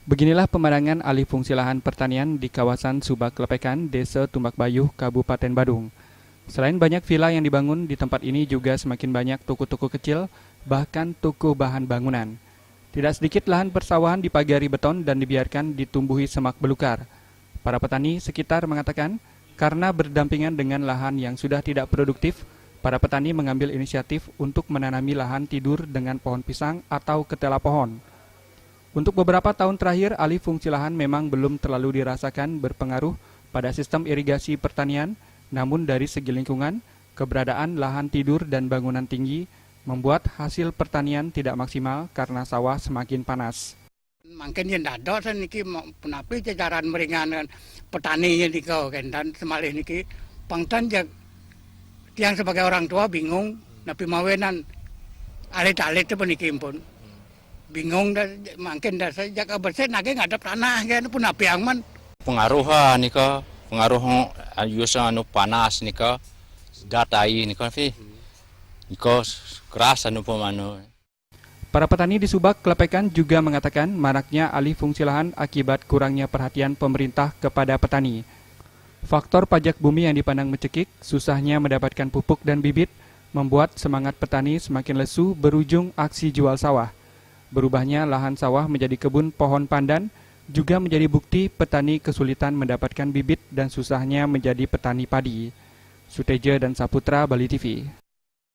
Beginilah pemandangan alih fungsi lahan pertanian di kawasan Subak Klepekan, Desa Tumbak Bayuh, Kabupaten Badung. Selain banyak villa yang dibangun, di tempat ini juga semakin banyak toko-toko kecil, bahkan toko bahan bangunan. Tidak sedikit lahan persawahan dipagari beton dan dibiarkan ditumbuhi semak belukar. Para petani sekitar mengatakan, karena berdampingan dengan lahan yang sudah tidak produktif, para petani mengambil inisiatif untuk menanami lahan tidur dengan pohon pisang atau ketela pohon. Untuk beberapa tahun terakhir, alih fungsi lahan memang belum terlalu dirasakan berpengaruh pada sistem irigasi pertanian, namun dari segi lingkungan, keberadaan lahan tidur dan bangunan tinggi membuat hasil pertanian tidak maksimal karena sawah semakin panas. Makin yang dado saya niki penapi jajaran meringankan petani yang dikau kan dan semalih niki pangtan yang sebagai orang tua bingung napi mawenan alit-alit itu peniki pun bingung dan makin dah saya jaga bersih nage ngadap tanah kan pun napi yang man pengaruh nika pengaruh ayusa anu panas nika datai nika nika keras anu pemanu. Para petani di Subak Klepekan juga mengatakan maraknya alih fungsi lahan akibat kurangnya perhatian pemerintah kepada petani. Faktor pajak bumi yang dipandang mencekik, susahnya mendapatkan pupuk dan bibit, membuat semangat petani semakin lesu berujung aksi jual sawah. Berubahnya lahan sawah menjadi kebun pohon pandan juga menjadi bukti petani kesulitan mendapatkan bibit dan susahnya menjadi petani padi. Suteja dan Saputra, Bali TV.